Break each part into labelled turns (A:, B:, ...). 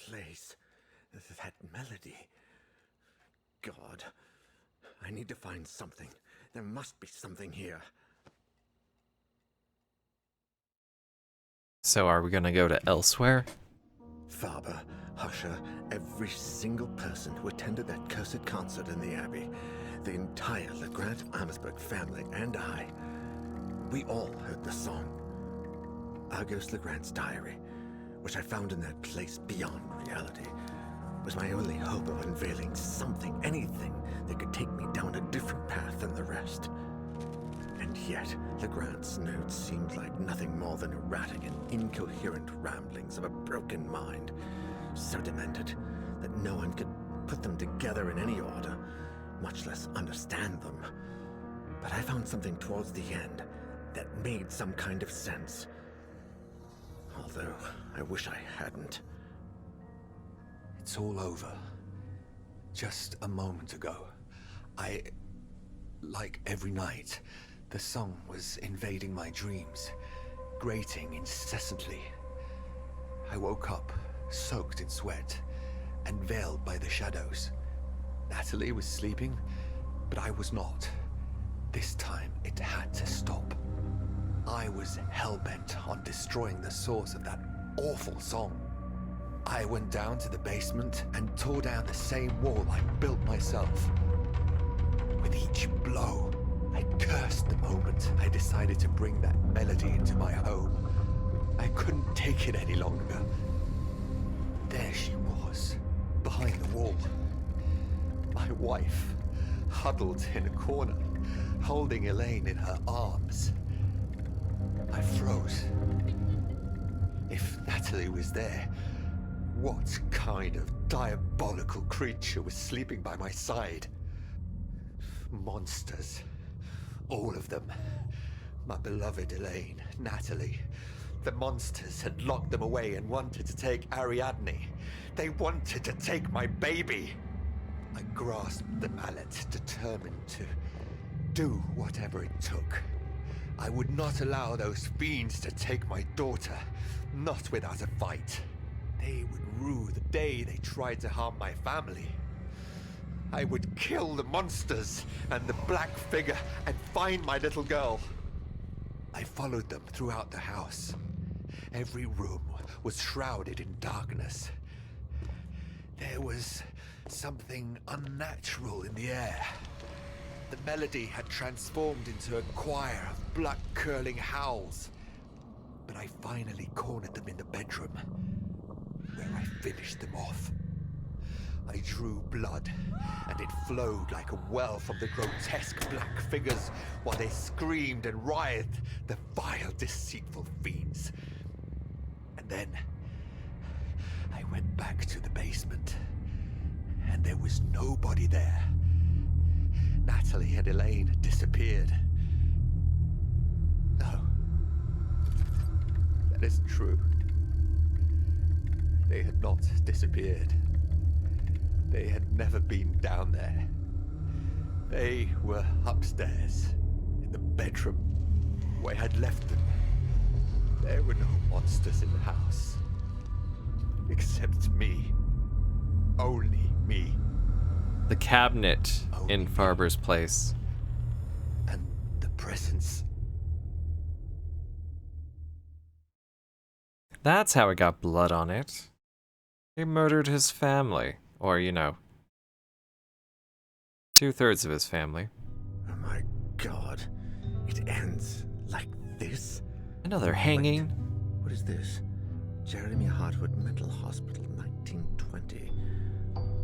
A: place. That melody. God, I need to find something. There must be something here.
B: So are we gonna go to elsewhere?
A: Faber, Husher, every single person who attended that cursed concert in the Abbey, the entire LeGrant-Amsburg family and I, we all heard the song. Argos LeGrant's diary, which I found in that place beyond reality, was my only hope of unveiling something, anything that could take me down a different path than the rest. And yet, LeGrant's notes seemed like nothing more than erratic and incoherent ramblings of a broken mind, so demented that no one could put them together in any order, much less understand them. But I found something towards the end that made some kind of sense. Although, I wish I hadn't.
C: It's all over. Just a moment ago, like every night, the song was invading my dreams, grating incessantly. I woke up, soaked in sweat, and veiled by the shadows. Natalie was sleeping, but I was not. This time, it had to stop. I was hell-bent on destroying the source of that awful song. I went down to the basement and tore down the same wall I built myself. With each blow, I cursed the moment I decided to bring that melody into my home. I couldn't take it any longer. There she was, behind the wall. My wife, huddled in a corner, holding Elaine in her arms. I froze. If Natalie was there, what kind of diabolical creature was sleeping by my side? Monsters. All of them. My beloved Elaine, Natalie. The monsters had locked them away and wanted to take Ariadne. They wanted to take my baby. I grasped the mallet, determined to do whatever it took. I would not allow those fiends to take my daughter, not without a fight. They would rue the day they tried to harm my family. I would kill the monsters and the black figure and find my little girl. I followed them throughout the house. Every room was shrouded in darkness. There was something unnatural in the air. The melody had transformed into a choir of blood-curdling howls. But I finally cornered them in the bedroom, where I finished them off. I drew blood, and it flowed like a well from the grotesque black figures while they screamed and writhed, the vile, deceitful fiends. And then I went back to the basement, and there was nobody there. Natalie and Elaine had disappeared. No, that isn't true. They had not disappeared. They had never been down there. They were upstairs, in the bedroom, where I had left them. There were no monsters in the house. Except me. Only me.
B: The cabinet
C: Only
B: in
C: me.
B: Faber's place.
C: And the presence.
B: That's how it got blood on it. He murdered his family. Or, you know, 2/3 of his family.
A: Oh my God. It ends like this?
B: Another hanging.
A: Wait, what is this? Jeremy Hartwood Mental Hospital, 1920.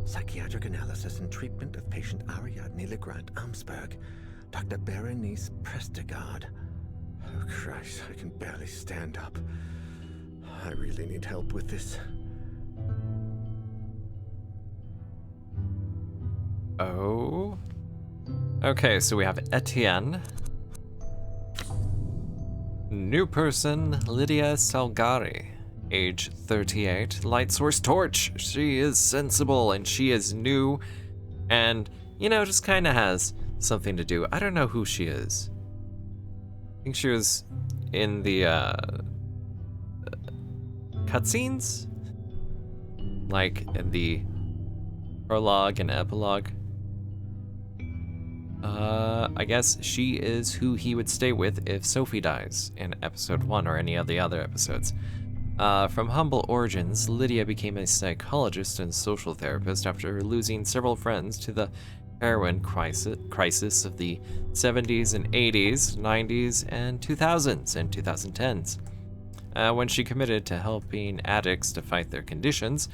A: Psychiatric analysis and treatment of patient Ariadne LeGrant-Amsburg. Dr. Berenice Prestegard. Oh Christ, I can barely stand up. I really need help with this.
B: Oh. Okay, so we have Etienne. New person, Lidia Salgari. Age 38. Light source torch. She is sensible and she is new. And, you know, just kind of has something to do. I don't know who she is. I think she was in the cutscenes? like in the prologue and epilogue. I guess she is who he would stay with if Sophie dies in episode 1 or any of the other episodes. From humble origins, Lidia became a psychologist and social therapist after losing several friends to the heroin crisis of the 70s and 80s, 90s, and 2000s and 2010s. When she committed to helping addicts to fight their conditions,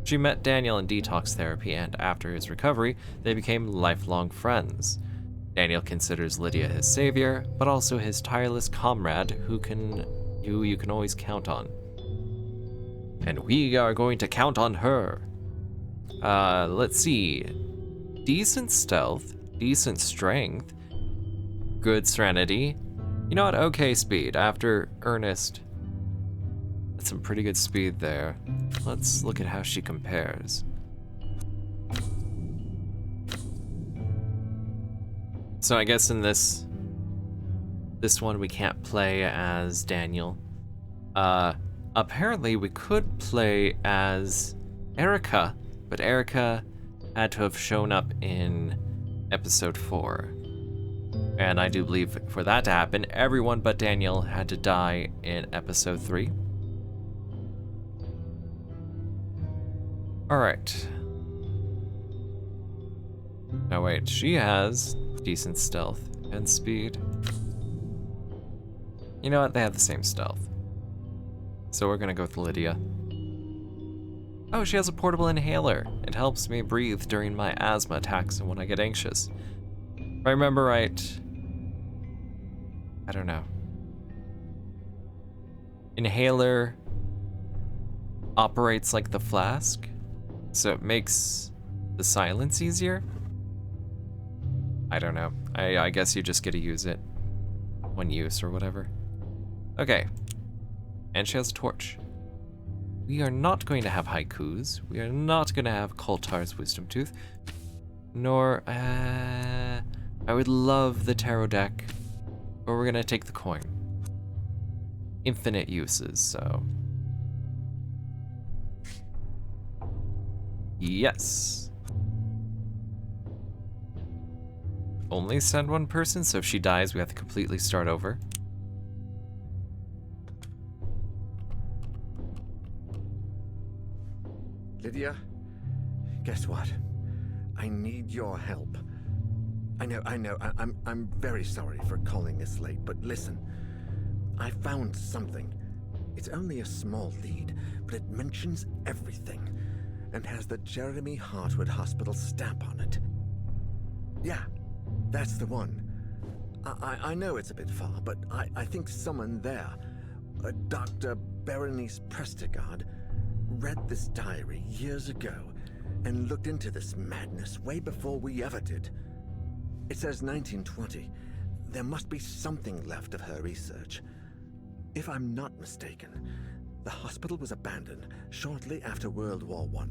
B: she met Daniel in detox therapy, and after his recovery, they became lifelong friends. Daniel considers Lidia his savior, but also his tireless comrade who you can always count on. And we are going to count on her. Let's see. Decent stealth, decent strength, good serenity. You know what? Okay speed. After Ernest, that's some pretty good speed there. Let's look at how she compares. So I guess in this one we can't play as Daniel. Apparently we could play as Erica, but Erica had to have shown up in episode 4. And I do believe for that to happen, everyone but Daniel had to die in episode 3. Alright. Now wait, she has decent stealth and speed. You know what? They have the same stealth. So we're gonna go with Lidia. Oh, she has a portable inhaler. It helps me breathe during my asthma attacks and when I get anxious. If I remember right, I don't know. Inhaler operates like the flask, so it makes the silence easier. I don't know. I guess you just get to use it. One use or whatever. Okay. And she has a torch. We are not going to have haikus. We are not going to have Koltar's wisdom tooth. Nor, I would love the tarot deck. But we're going to take the coin. Infinite uses, so. Yes. Only send one person, so if she dies, we have to completely start over.
A: Lidia, guess what? I need your help. I know, I'm very sorry for calling this late, but listen. I found something. It's only a small lead, but it mentions everything, and has the Jeremy Hartwood Hospital stamp on it. Yeah, that's the one. I know it's a bit far, but I think someone there, Dr. Berenice Prestegard, read this diary years ago and looked into this madness way before we ever did. It says 1920. There must be something left of her research. If I'm not mistaken, the hospital was abandoned shortly after World War I.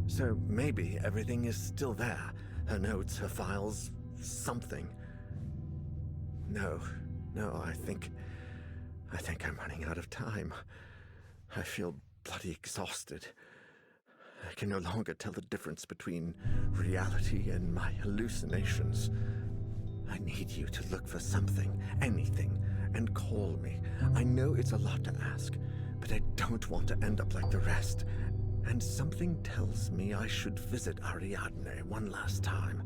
A: So maybe everything is still there. Her notes, her files, something. No, I think I'm running out of time. I feel bloody exhausted. I can no longer tell the difference between reality and my hallucinations. I need you to look for something, anything, and call me. I know it's a lot to ask, but I don't want to end up like the rest. And something tells me I should visit Ariadne one last time.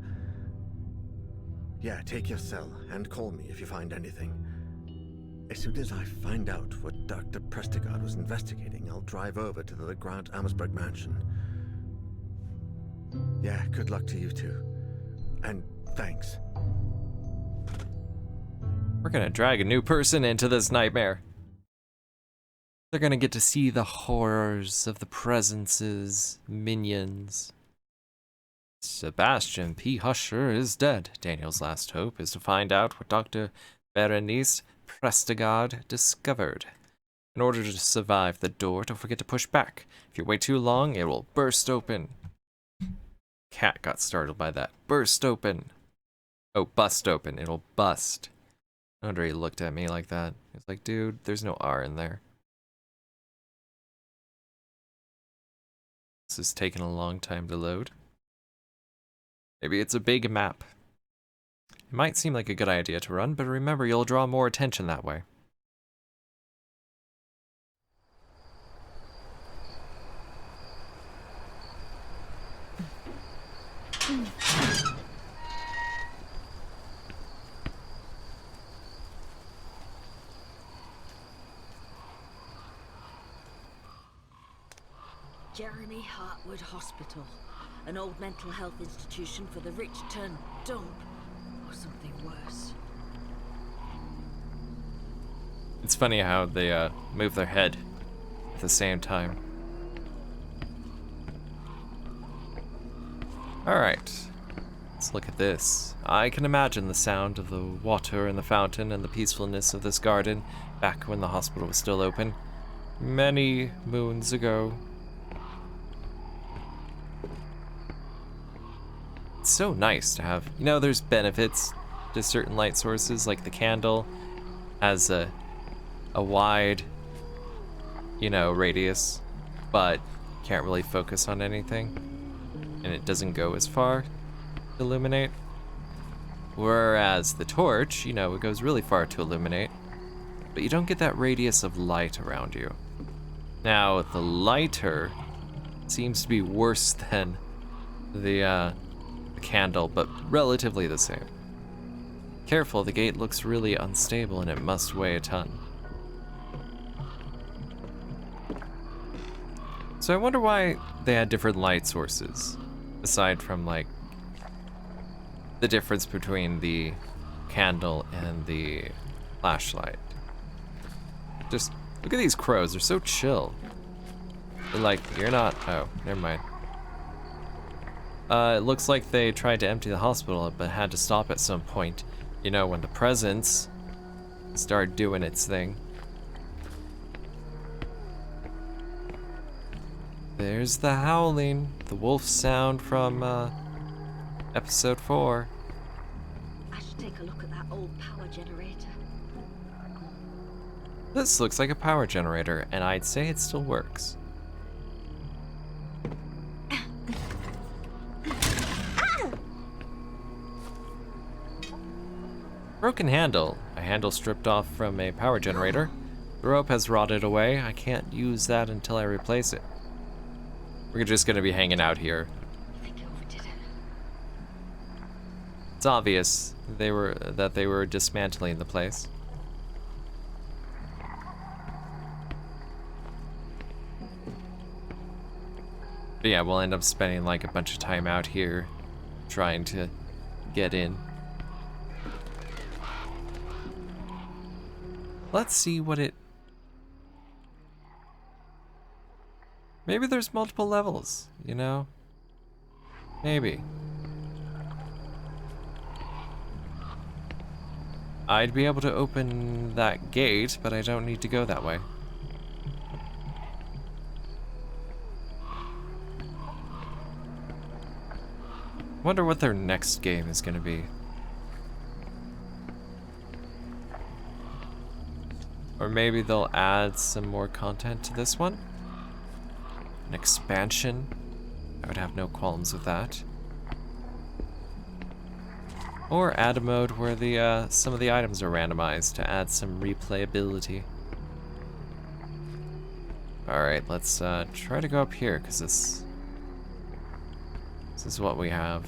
A: Yeah, take your cell and call me if you find anything. As soon as I find out what Dr. Prestegard was investigating, I'll drive over to the LeGrant-Amsburg mansion. Yeah, good luck to you too. And thanks.
B: We're gonna drag a new person into this nightmare. They're gonna get to see the horrors of the presences, minions. Sebastian P. Husher is dead. Daniel's last hope is to find out what Dr. Berenice Prestegard discovered. In order to survive the door, don't forget to push back. If you wait too long, it will burst open. Cat got startled by that. Burst open. Oh, bust open. It'll bust. No wonder he looked at me like that. He was like, dude, there's no R in there. This is taking a long time to load. Maybe it's a big map. It might seem like a good idea to run, but remember, you'll draw more attention that way.
D: Jeremy Hartwood Hospital, an old mental health institution for the rich turned dump, or something worse.
B: It's funny how they move their head at the same time. Alright, let's look at this. I can imagine the sound of the water in the fountain and the peacefulness of this garden back when the hospital was still open, many moons ago. It's so nice to have, you know, there's benefits to certain light sources, like the candle has a wide, you know, radius, but can't really focus on anything, and it doesn't go as far to illuminate. Whereas the torch, you know, it goes really far to illuminate, but you don't get that radius of light around you. Now, the lighter seems to be worse than the candle, but relatively the same. Careful, the gate looks really unstable and it must weigh a ton. So I wonder why they had different light sources, aside from like the difference between the candle and the flashlight. Just look at these crows, they're so chill. They're like, you're not, oh, never mind. It looks like they tried to empty the hospital, but had to stop at some point. You know, when the presence started doing its thing. There's the howling, the wolf sound from episode 4.
D: I should take a look at that old power generator.
B: This looks like a power generator, and I'd say it still works. Broken handle. A handle stripped off from a power generator. The rope has rotted away. I can't use that until I replace it. We're just gonna be hanging out here.
D: I think I overdid it.
B: It's obvious they were dismantling the place. But yeah, we'll end up spending like a bunch of time out here trying to get in. Let's see what it... Maybe there's multiple levels, you know? Maybe. I'd be able to open that gate, but I don't need to go that way. Wonder what their next game is gonna be. Or maybe they'll add some more content to this one. An expansion. I would have no qualms with that. Or add a mode where the some of the items are randomized to add some replayability. Alright, let's try to go up here, because this is what we have.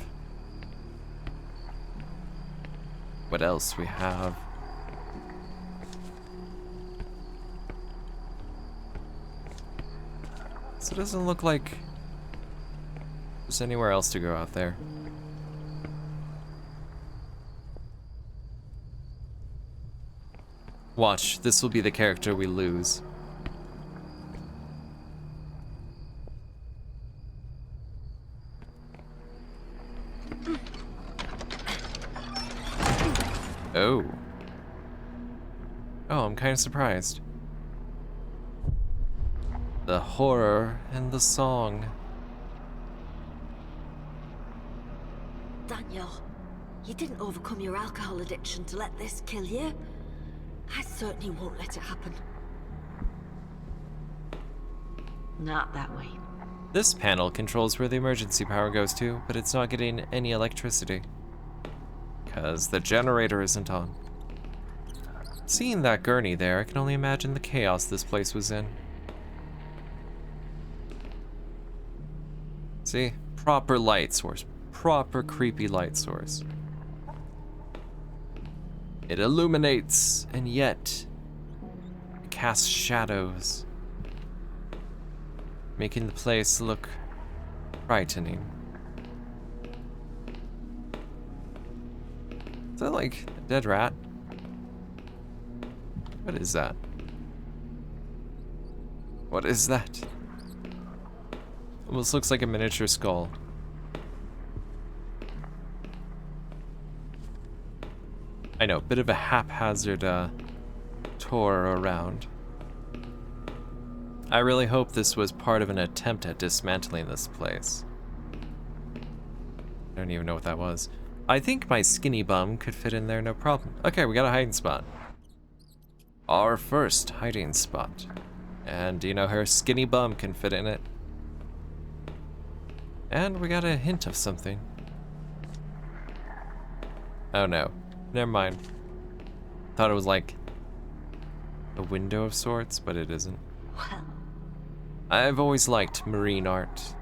B: What else we have? So it doesn't look like there's anywhere else to go out there. Watch, this will be the character we lose. Oh. Oh, I'm kind of surprised. The horror and the song.
D: Daniel, you didn't overcome your alcohol addiction to let this kill you. I certainly won't let it happen. Not that way.
B: This panel controls where the emergency power goes to, but it's not getting any electricity. Because the generator isn't on. Seeing that gurney there, I can only imagine the chaos this place was in. See? Proper light source. Proper creepy light source. It illuminates, and yet it casts shadows, making the place look frightening. Is that like a dead rat? What is that? What is that? Almost looks like a miniature skull. I know, bit of a haphazard tour around. I really hope this was part of an attempt at dismantling this place. I don't even know what that was. I think my skinny bum could fit in there no problem. Okay, we got a hiding spot. Our first hiding spot. And, you know, her skinny bum can fit in it. And we got a hint of something. Oh no. Never mind. Thought it was like a window of sorts, but it isn't.
D: Well,
B: I've always liked marine art.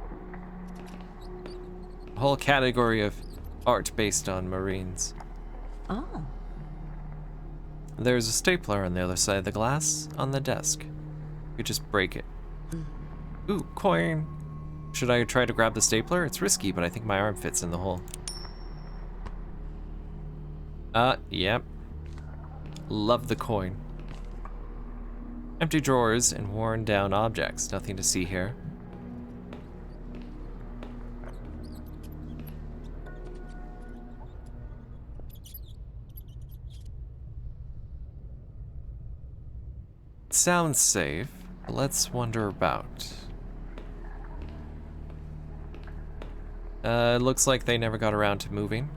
B: A whole category of art based on marines.
D: oh.
B: There's a stapler on the other side of the glass on the desk. You just break it. Ooh, coin. Should I try to grab the stapler? It's risky, but I think my arm fits in the hole. Yep. Love the coin. Empty drawers and worn down objects. Nothing to see here. Sounds safe. Let's wander about. Looks like they never got around to moving.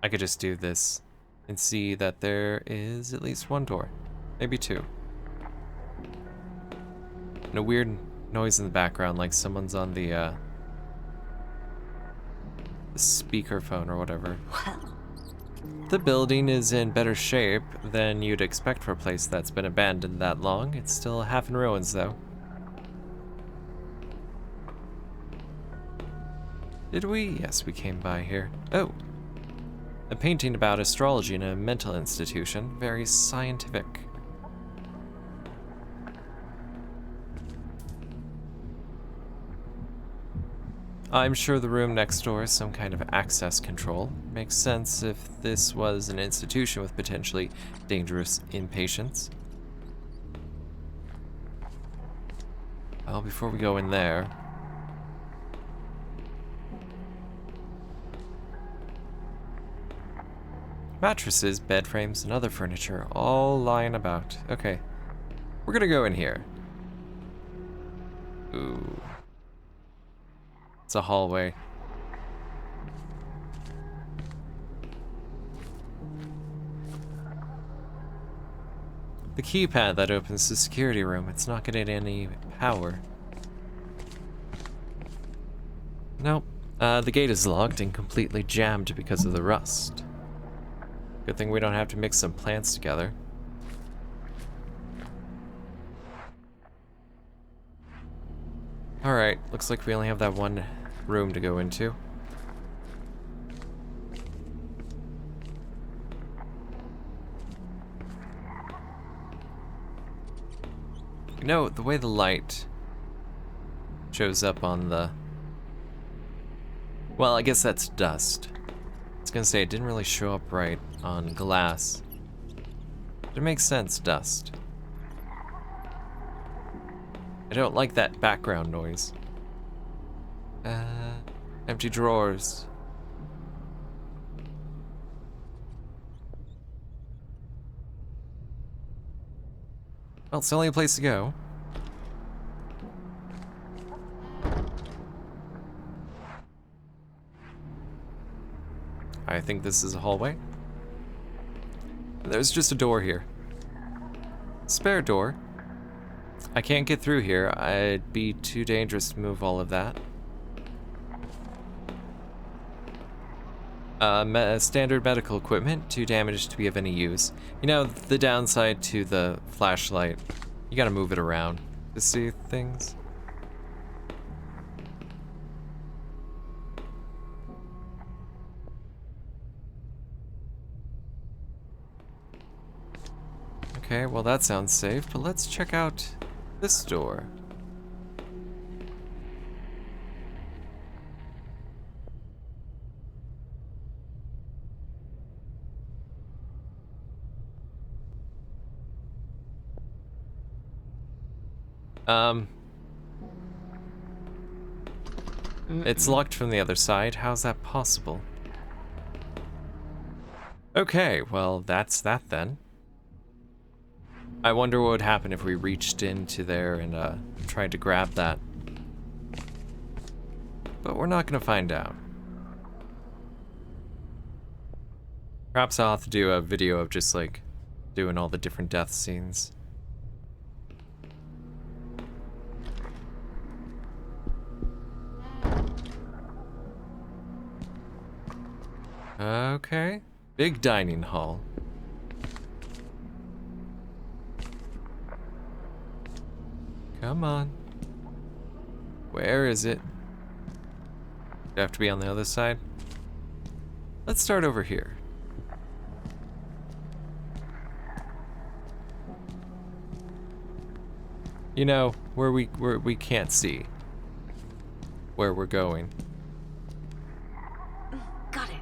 B: I could just do this and see that there is at least one door, maybe two. And a weird noise in the background, like someone's on the speakerphone or whatever.
D: Well,
B: The building is in better shape than you'd expect for a place that's been abandoned that long. It's still half in ruins, though. Did we? Yes, we came by here. Oh. A painting about astrology in a mental institution. Very scientific. I'm sure the room next door is some kind of access control. Makes sense if this was an institution with potentially dangerous inpatients. Well, before we go in there... mattresses, bed frames, and other furniture all lying about. Okay, we're gonna go in here. Ooh. It's a hallway. The keypad that opens the security room, it's not getting any power. Nope. The gate is locked and completely jammed because of the rust. Good thing we don't have to mix some plants together. Alright, looks like we only have that one room to go into. You know, the way the light shows up on the... well, I guess that's dust. I was gonna say, it didn't really show up right on glass. But it makes sense, dust. I don't like that background noise. Empty drawers. Well, it's the only place to go. I think this is a hallway. There's just a door here. Spare door. I can't get through here. It'd be too dangerous to move all of that. Standard medical equipment, too damaged to be of any use. You know, the downside to the flashlight, you gotta move it around to see things. Okay, well that sounds safe, but let's check out this door. It's locked from the other side. How's that possible? Okay, well, that's that then. I wonder what would happen if we reached into there and tried to grab that. But we're not gonna find out. Perhaps I'll have to do a video of just like doing all the different death scenes. Okay, big dining hall. Come on. Where is it? Do I have to be on the other side? Let's start over here. You know, where we can't see where we're going.
D: Got it.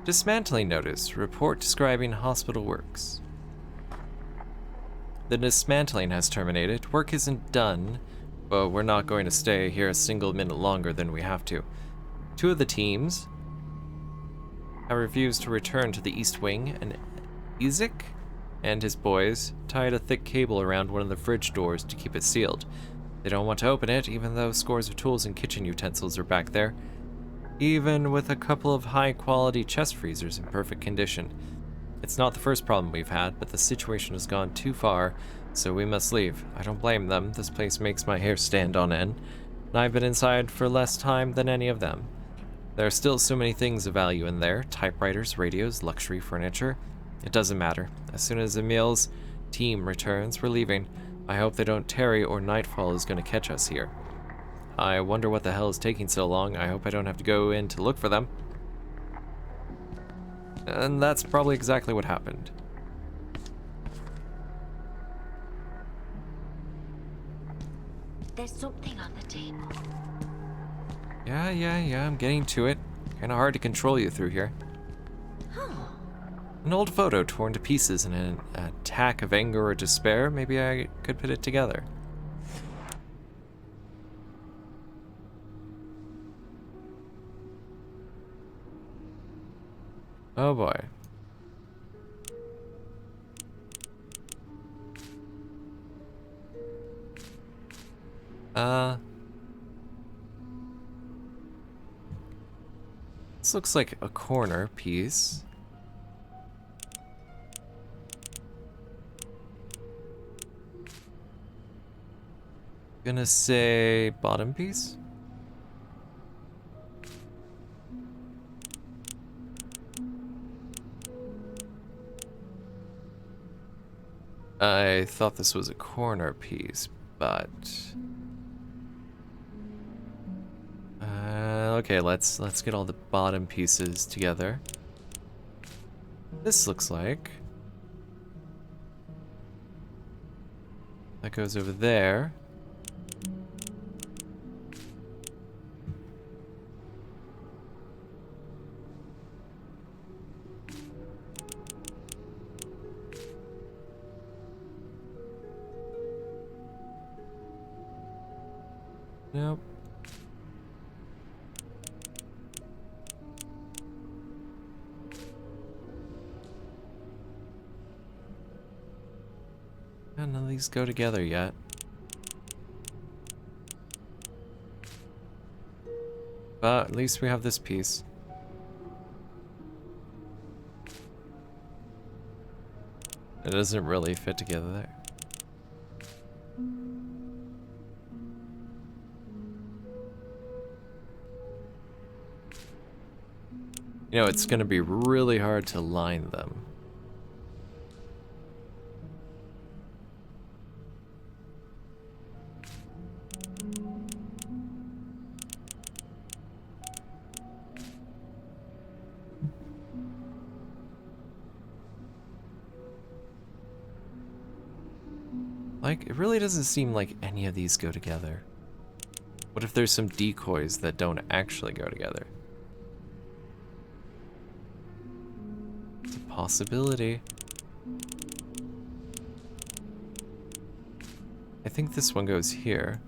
B: Dismantling notice. Report describing hospital works. The dismantling has terminated. Work isn't done, but we're not going to stay here a single minute longer than we have to. 2 of the teams have refused to return to the East Wing, and Isaac and his boys tied a thick cable around one of the fridge doors to keep it sealed. They don't want to open it, even though scores of tools and kitchen utensils are back there, even with a couple of high-quality chest freezers in perfect condition. It's not the first problem we've had, but the situation has gone too far, so we must leave. I don't blame them. This place makes my hair stand on end, and I've been inside for less time than any of them. There are still so many things of value in there. Typewriters, radios, luxury furniture. It doesn't matter. As soon as Emil's team returns, we're leaving. I hope they don't tarry or nightfall is going to catch us here. I wonder what the hell is taking so long. I hope I don't have to go in to look for them. And that's probably exactly what happened.
D: There's something on the table.
B: Yeah, I'm getting to it. Kinda hard to control you through here. An old photo torn to pieces in an attack of anger or despair. Maybe I could put it together. Oh boy. This looks like a corner piece. Gonna say bottom piece? I thought this was a corner piece, but okay, let's get all the bottom pieces together. This looks like that goes over there. Nope. None of these go together yet. But at least we have this piece. It doesn't really fit together there. You know, it's gonna be really hard to line them. Like, it really doesn't seem like any of these go together. What if there's some decoys that don't actually go together? It's a possibility. I think this one goes here.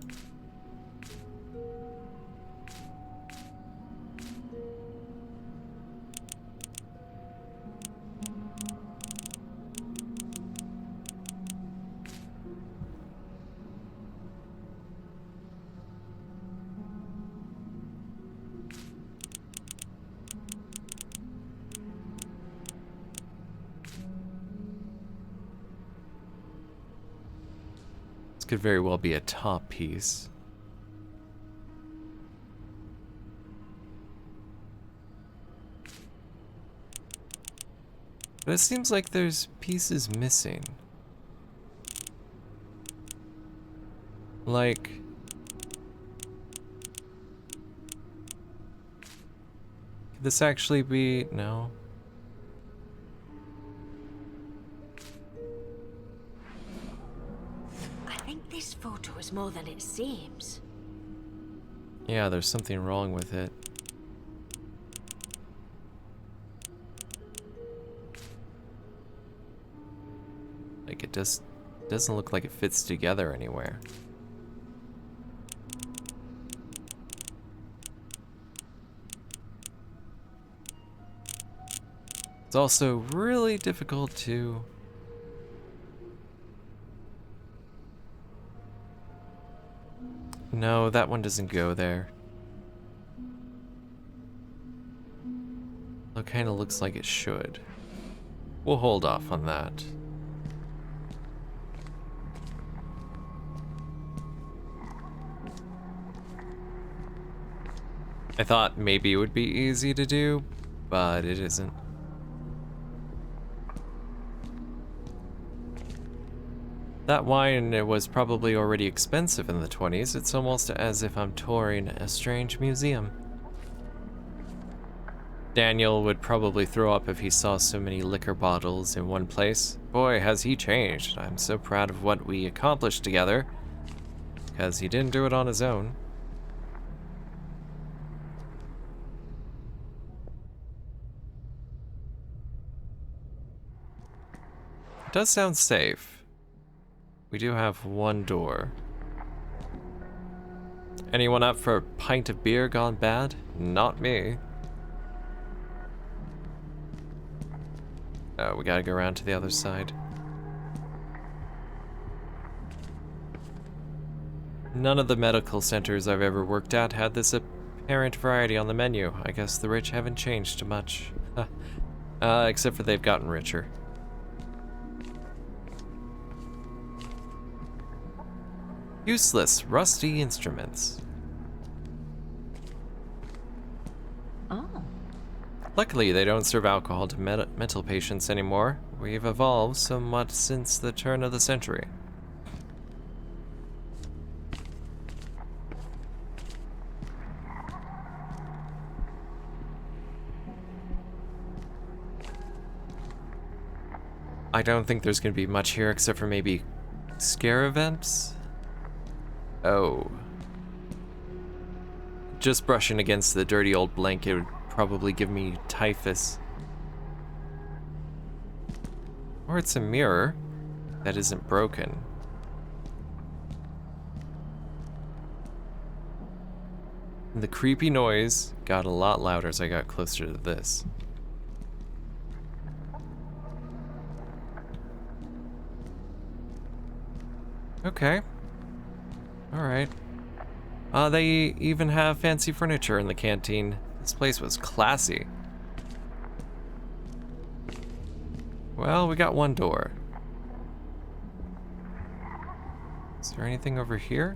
B: Could very well be a top piece. But it seems like there's pieces missing. Like... could this actually be... no.
D: This photo is more than it seems.
B: Yeah, there's something wrong with it. Like, it just doesn't look like it fits together anywhere. It's also really difficult to... no, that one doesn't go there. It kind of looks like it should. We'll hold off on that. I thought maybe it would be easy to do, but it isn't. That wine, it was probably already expensive in the 20s. It's almost as if I'm touring a strange museum. Daniel would probably throw up if he saw so many liquor bottles in one place. Boy, has he changed. I'm so proud of what we accomplished together, because he didn't do it on his own. It does sound safe. We do have one door. Anyone up for a pint of beer gone bad? Not me. Oh, we gotta go around to the other side. None of the medical centers I've ever worked at had this apparent variety on the menu. I guess the rich haven't changed much. Except for they've gotten richer. Useless, rusty instruments.
D: Oh.
B: Luckily, they don't serve alcohol to mental patients anymore. We've evolved somewhat since the turn of the century. I don't think there's going to be much here except for maybe scare events. Oh. Just brushing against the dirty old blanket would probably give me typhus. Or it's a mirror that isn't broken. The creepy noise got a lot louder as I got closer to this. Okay. Alright. They even have fancy furniture in the canteen. This place was classy. Well, we got one door. Is there anything over here?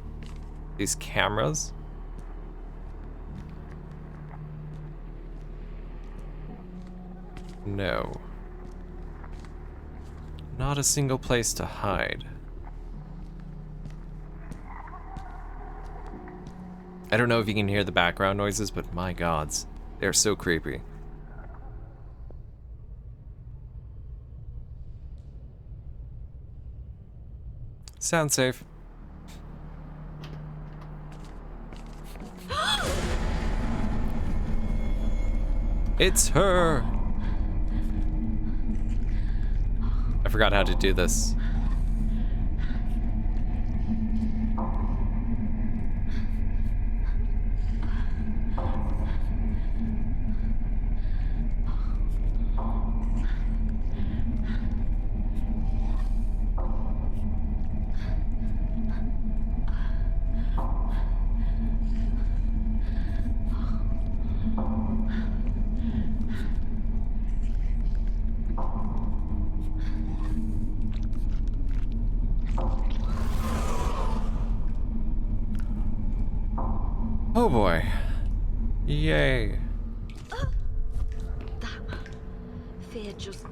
B: These cameras? No. Not a single place to hide. I don't know if you can hear the background noises, but my gods, they're so creepy. Sound safe. It's her! I forgot how to do this. Oh boy. Yay.
D: That fear just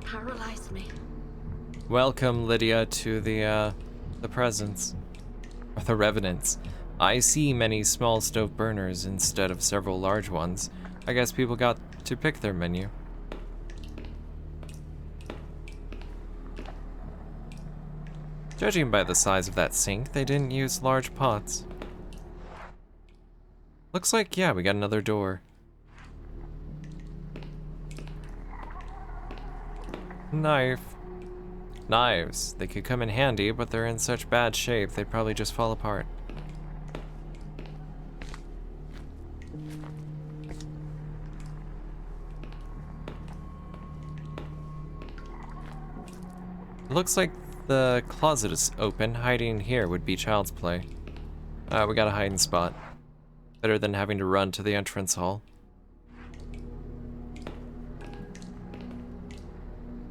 D: paralyzed me.
B: Welcome, Lydia, to the presence. Or the revenants. I see many small stove burners instead of several large ones. I guess people got to pick their menu. Judging by the size of that sink, they didn't use large pots. Looks like, yeah, we got another door. Knife. Knives. They could come in handy, but they're in such bad shape, they'd probably just fall apart. Looks like the closet is open. Hiding here would be child's play. We got a hiding spot. Better than having to run to the entrance hall.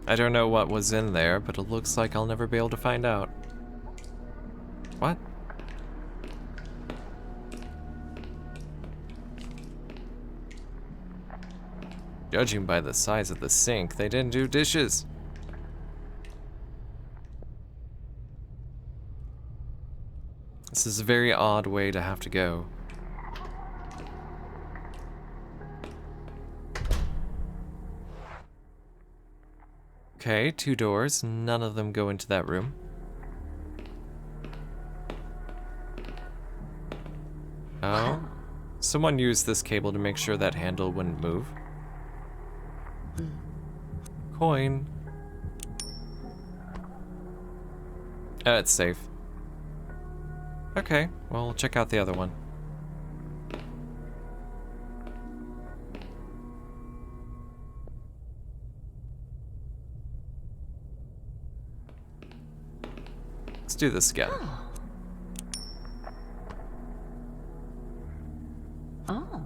B: I don't know what was in there, but it looks like I'll never be able to find out. What? Judging by the size of the sink, they didn't do dishes. This is a very odd way to have to go. Okay, 2 doors. None of them go into that room. Oh. Someone used this cable to make sure that handle wouldn't move. Coin. It's safe. Okay, well, check out the other one. Let's do this again.
D: Oh.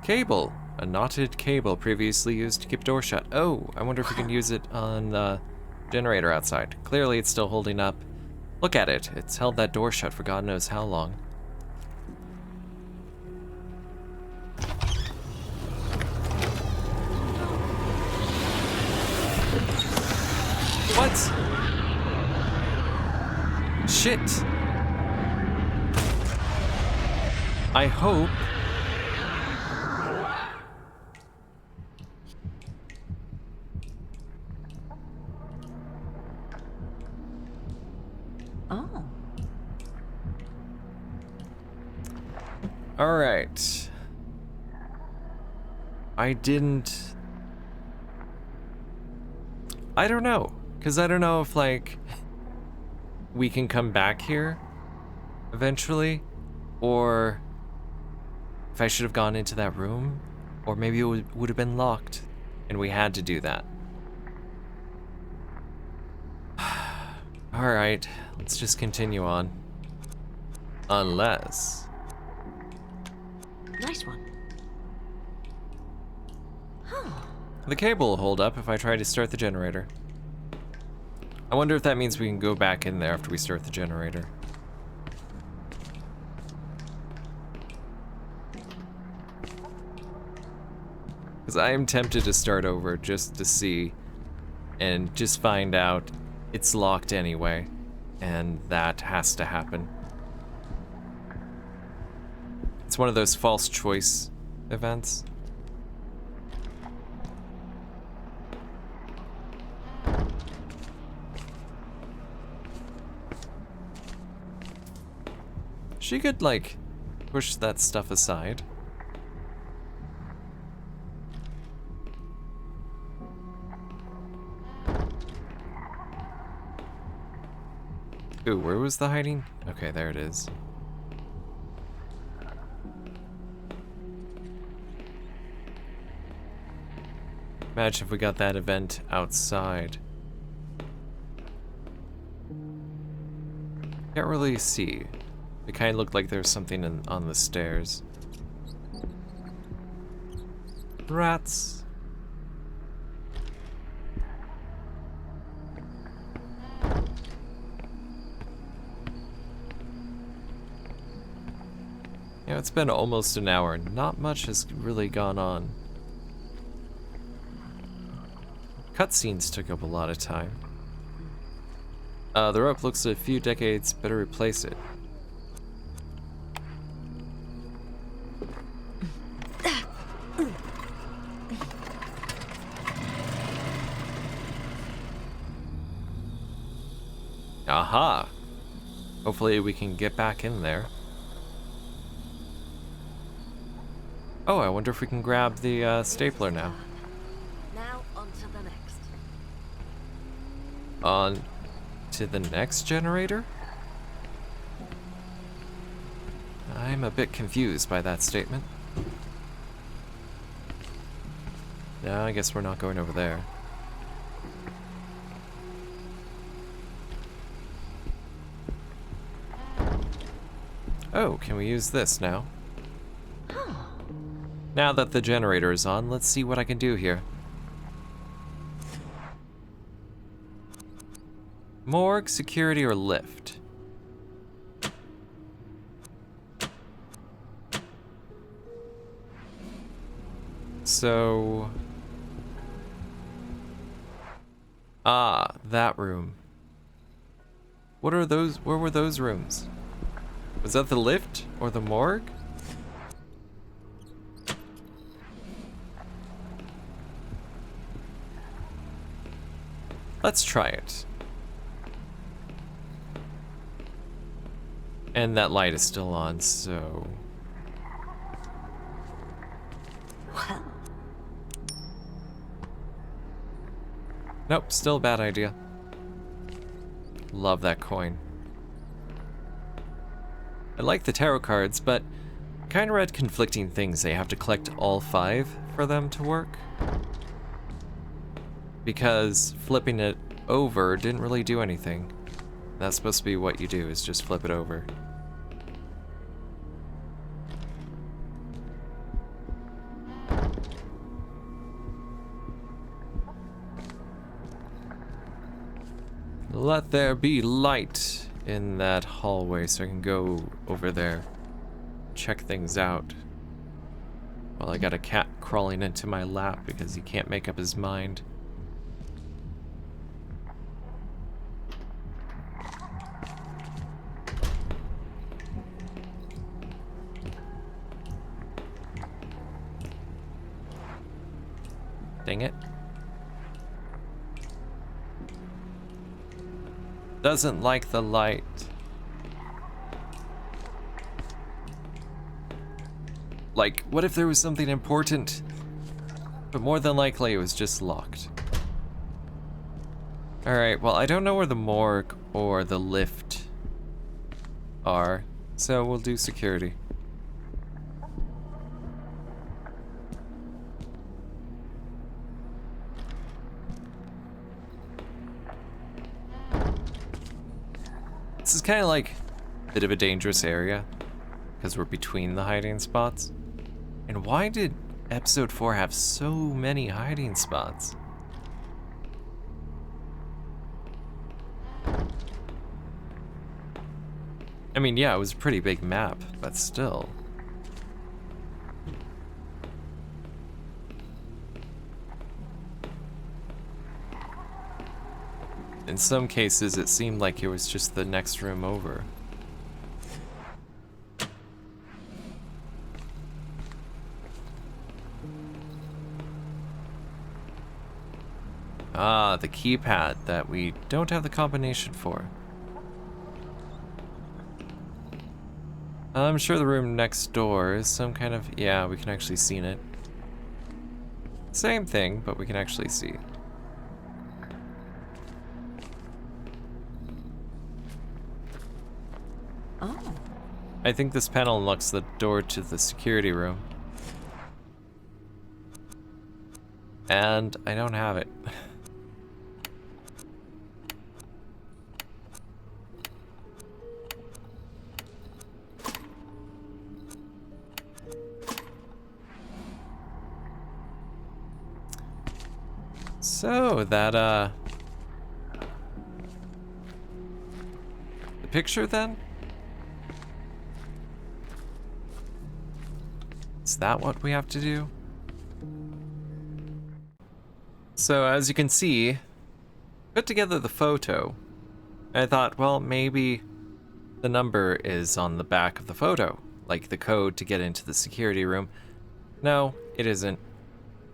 B: Cable. A knotted cable previously used to keep door shut. Oh, I wonder if we can use it on the generator outside. Clearly it's still holding up. Look at it. It's held that door shut for God knows how long. What? Shit. I hope.
D: Oh.
B: All right. I don't know. Because I don't know if, like, we can come back here eventually, or if I should have gone into that room, or maybe it would have been locked, and we had to do that. Alright, let's just continue on. Unless...
D: Nice one.
B: The cable will hold up if I try to start the generator. I wonder if that means we can go back in there after we start the generator. Because I am tempted to start over just to see and just find out it's locked anyway, and that has to happen. It's one of those false choice events. She could, like, push that stuff aside. Ooh, where was the hiding? Okay, there it is. Imagine if we got that event outside. Can't really see. It kind of looked like there was something on the stairs. Rats. You know, it's been almost an hour. Not much has really gone on. Cutscenes took up a lot of time. The rope looks a few decades. Better replace it. Aha! Hopefully we can get back in there. Oh, I wonder if we can grab the stapler now.
D: Now on to the next.
B: On to the next generator? I'm a bit confused by that statement. No, I guess we're not going over there. Oh, can we use this now? Now that the generator is on, let's see what I can do here. Morgue, security, or lift? So... Ah, that room. What are those? Where were those rooms? Was that the lift or the morgue? Let's try it. And that light is still on, so...
D: Well,
B: Nope, still a bad idea. Love that coin. I like the tarot cards, but kind of read conflicting things. They have to collect all 5 for them to work. Because flipping it over didn't really do anything. That's supposed to be what you do, is just flip it over. Let there be light in that hallway so I can go over there, check things out. Well, I got a cat crawling into my lap because he can't make up his mind. Dang it. Doesn't like the light. Like, what if there was something important? But more than likely it was just locked. Alright, well, I don't know where the morgue or the lift are, so we'll do security. This is kind of like a bit of a dangerous area because we're between the hiding spots. And why did episode 4 have so many hiding spots? I mean, yeah, it was a pretty big map, but still. In some cases, it seemed like it was just the next room over. Ah, the keypad that we don't have the combination for. I'm sure the room next door is some kind of... Yeah, we can actually see in it. Same thing, but we can actually see.
D: Oh.
B: I think this panel unlocks the door to the security room. And I don't have it. So, that, the picture then? Is that what we have to do? So, as you can see, put together the photo. I thought, well, maybe the number is on the back of the photo, like the code to get into the security room. No, it isn't.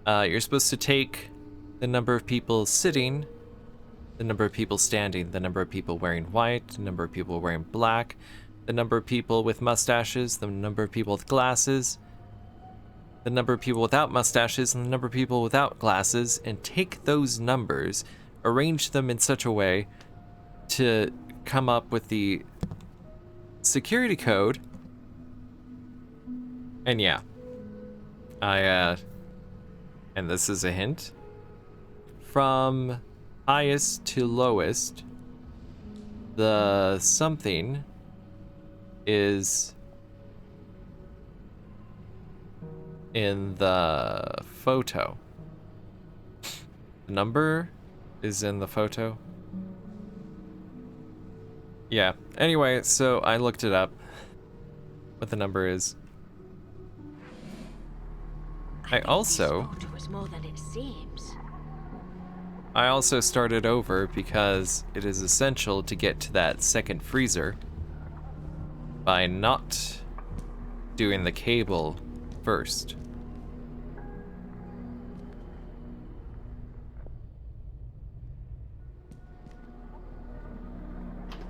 B: You're supposed to take the number of people sitting, the number of people standing, the number of people wearing white, the number of people wearing black, the number of people with mustaches, the number of people with glasses, the number of people without mustaches, and the number of people without glasses, and take those numbers, arrange them in such a way to come up with the security code. And yeah, and this is a hint. From highest to lowest, the something is in the photo. The number is in the photo. Yeah, anyway, so I looked it up, what the number is. I also...
D: This was more than it seems.
B: I also started over because it is essential to get to that second freezer by not doing the cable first.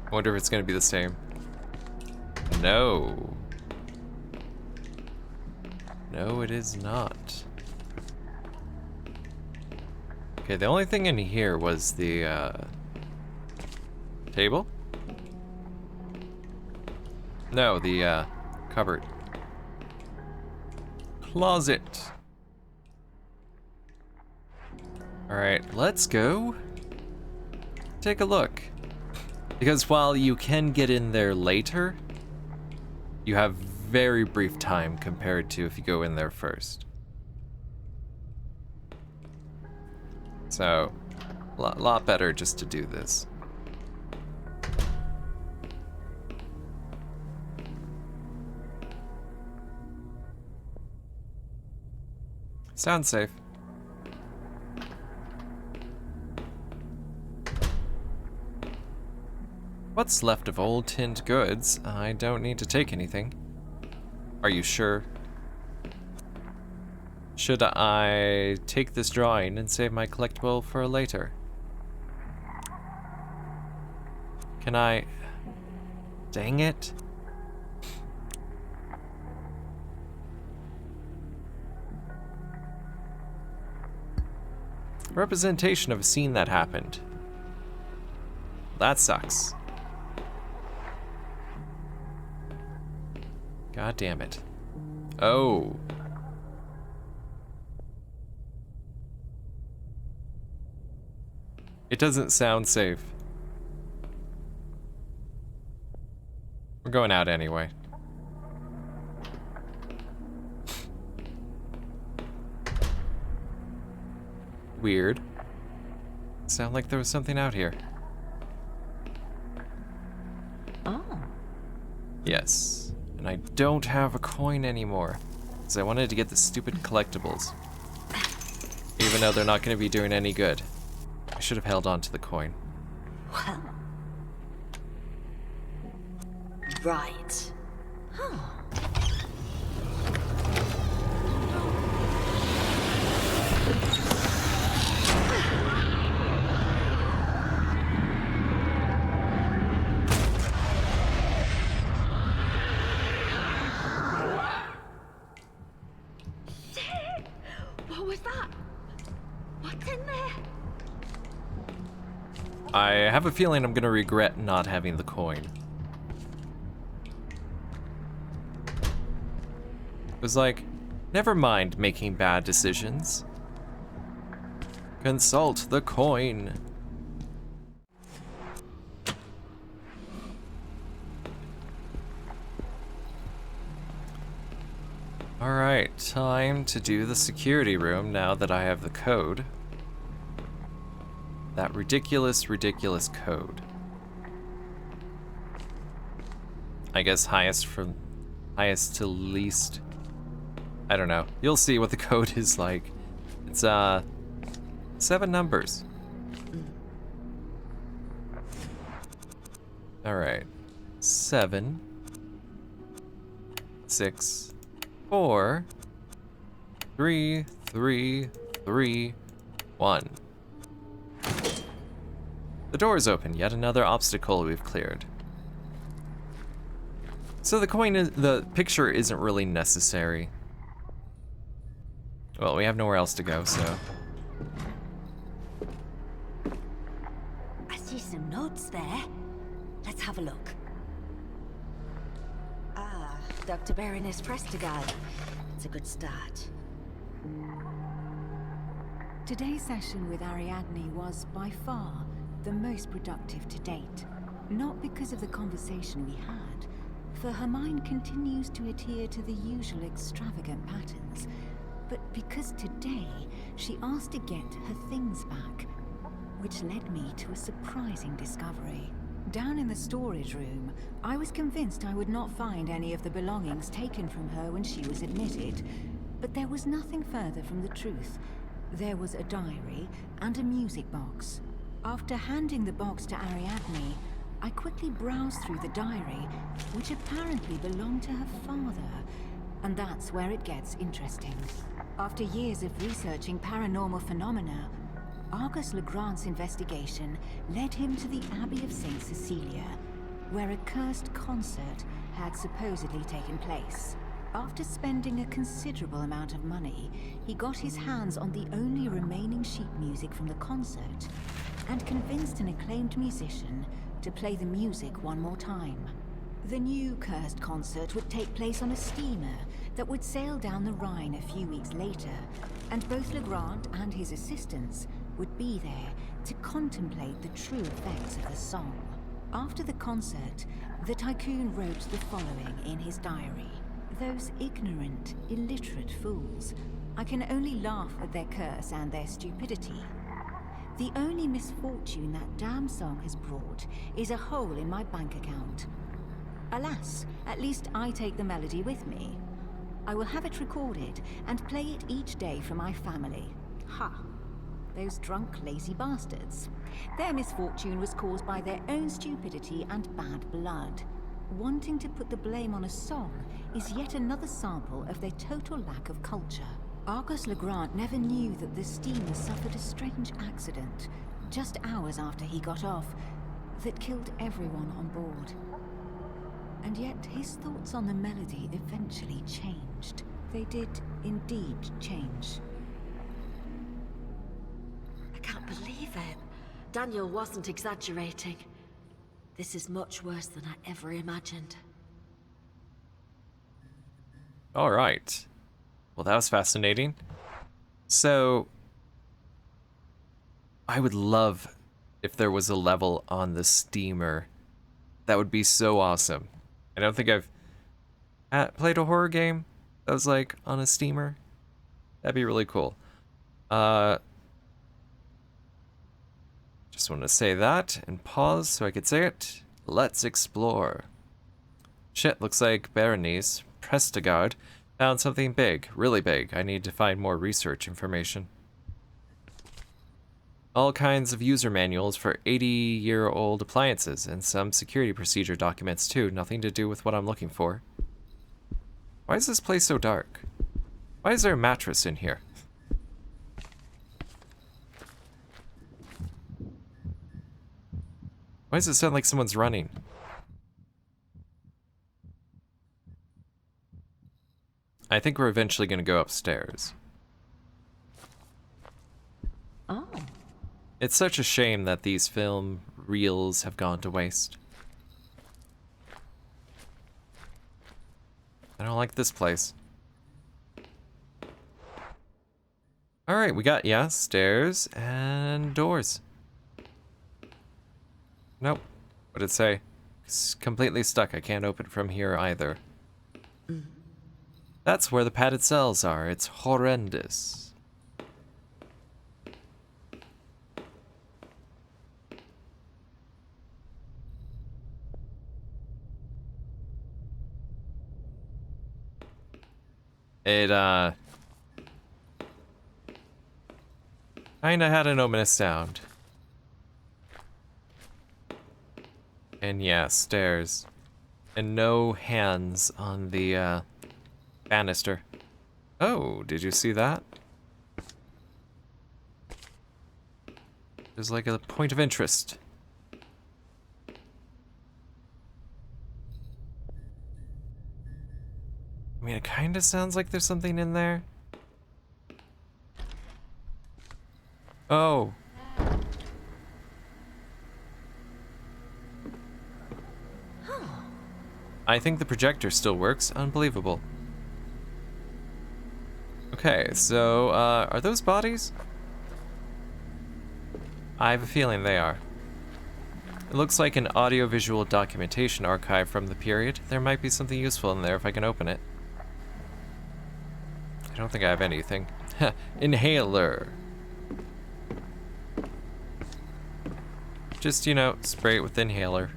B: I wonder if it's going to be the same. No. No, it is not. Okay, the only thing in here was the table? No, the cupboard. Closet. Alright, let's go take a look. Because while you can get in there later, you have very brief time compared to if you go in there first. So, lot better just to do this. Sounds safe. What's left of old tinned goods? I don't need to take anything. Are you sure? Should I take this drawing and save my collectible for later? Can I... Dang it. Representation of a scene that happened. That sucks. God damn it. Oh. It doesn't sound safe. We're going out anyway. weird. Sound like there was something out here.
D: Oh.
B: Yes. And I don't have a coin anymore. Because I wanted to get the stupid collectibles. Even though they're not going to be doing any good. I should have held on to the coin.
D: Well. Right. Huh. Shit! What was that? What's in there?
B: I have a feeling I'm going to regret not having the coin. It was like, never mind making bad decisions. Consult the coin. Alright, time to do the security room now that I have the code. That ridiculous, ridiculous code. I guess highest to least. I don't know. You'll see what the code is like. It's 7 numbers. Alright. 7 6 4 3 3 3 1. The door is open. Yet another obstacle we've cleared. So the picture isn't really necessary. Well, we have nowhere else to go, so.
D: I see some notes there. Let's have a look. Ah, Dr. Berenice Prestegard. It's a good start.
E: Today's session with Ariadne was by far the most productive to date. Not because of the conversation we had, for her mind continues to adhere to the usual extravagant patterns, but because today she asked to get her things back, which led me to a surprising discovery. Down in the storage room, I was convinced I would not find any of the belongings taken from her when she was admitted, but there was nothing further from the truth. There was a diary and a music box. After handing the box to Ariadne, I quickly browsed through the diary, which apparently belonged to her father, and that's where it gets interesting. After years of researching paranormal phenomena, Argos LeGrant's investigation led him to the Abbey of St. Cecilia, where a cursed concert had supposedly taken place. After spending a considerable amount of money, he got his hands on the only remaining sheet music from the concert, and convinced an acclaimed musician to play the music one more time. The new cursed concert would take place on a steamer that would sail down the Rhine a few weeks later, and both LeGrant and his assistants would be there to contemplate the true effects of the song. After the concert, the tycoon wrote the following in his diary. Those ignorant, illiterate fools. I can only laugh at their curse and their stupidity. The only misfortune that damn song has brought is a hole in my bank account. Alas, at least I take the melody with me. I will have it recorded and play it each day for my family. Ha! Those drunk, lazy bastards. Their misfortune was caused by their own stupidity and bad blood. Wanting to put the blame on a song is yet another sample of their total lack of culture. Argos LeGrant never knew that the steamer suffered a strange accident just hours after he got off that killed everyone on board. And yet his thoughts on the melody eventually changed. They did indeed change.
D: I can't believe it. Daniel wasn't exaggerating. This is much worse than I ever imagined.
B: All right. Well, that was fascinating. So, I would love if there was a level on the steamer. That would be so awesome. I don't think I've played a horror game that was like on a steamer. That'd be really cool. Just want to say that and pause so I could say it. Let's explore. Shit, looks like Berenice Prestegard found something big, really big. I need to find more research information. All kinds of user manuals for 80-year-old appliances and some security procedure documents too. Nothing to do with what I'm looking for. Why is this place so dark? Why is there a mattress in here? Why does it sound like someone's running? I think we're eventually going to go upstairs.
D: Oh.
B: It's such a shame that these film reels have gone to waste. I don't like this place. Alright, we got, yeah, stairs and doors. Nope. What did it say? It's completely stuck. I can't open from here either. That's where the padded cells are. It's horrendous. It, kinda had an ominous sound. And yeah, stairs. And no hands on the, banister. Oh, did you see that? There's like a point of interest. I mean, it kind of sounds like there's something in there. Oh. I think the projector still works. Unbelievable. Okay, so, are those bodies? I have a feeling they are. It looks like an audiovisual documentation archive from the period. There might be something useful in there if I can open it. I don't think I have anything. Inhaler. Just, you know, spray it with inhaler.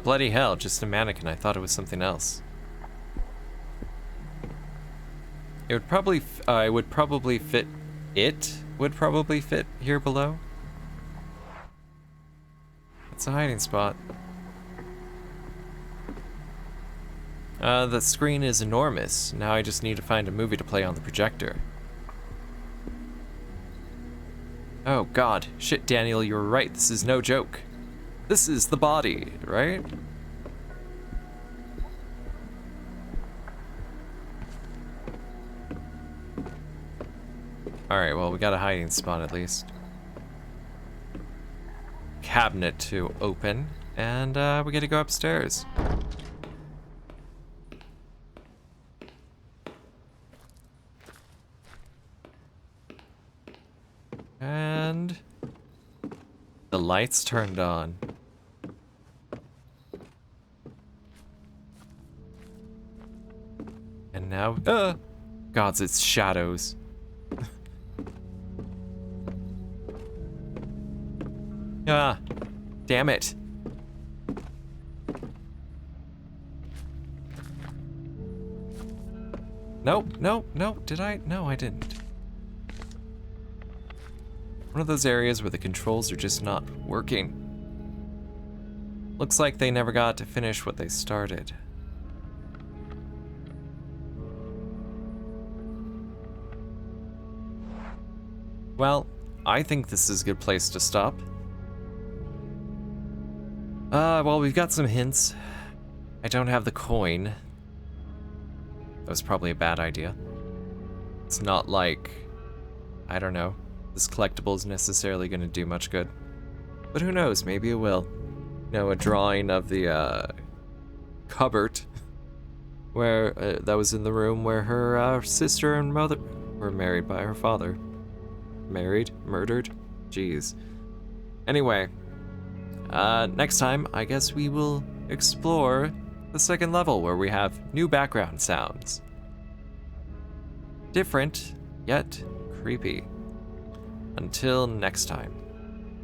B: Bloody hell, just a mannequin. I thought it was something else. It would probably, fit here below. It's a hiding spot. The screen is enormous. Now I just need to find a movie to play on the projector. Oh god. Shit, Daniel, you were right. This is no joke. This is the body, right? Alright, well, we got a hiding spot at least. Cabinet to open, and we get to go upstairs. And the lights turned on. And now, gods, it's shadows. Ah, damn it. Nope, nope, nope, did I? No, I didn't. One of those areas where the controls are just not working. Looks like they never got to finish what they started. Well, I think this is a good place to stop. Well, we've got some hints. I don't have the coin. That was probably a bad idea. It's not like, I don't know, this collectible is necessarily going to do much good. But who knows, maybe it will. You know, a drawing of the, cupboard where, that was in the room where her, sister and mother were married by her father. Married? Murdered? Jeez. Anyway, next time, I guess we will explore the second level where we have new background sounds. Different, yet creepy. Until next time.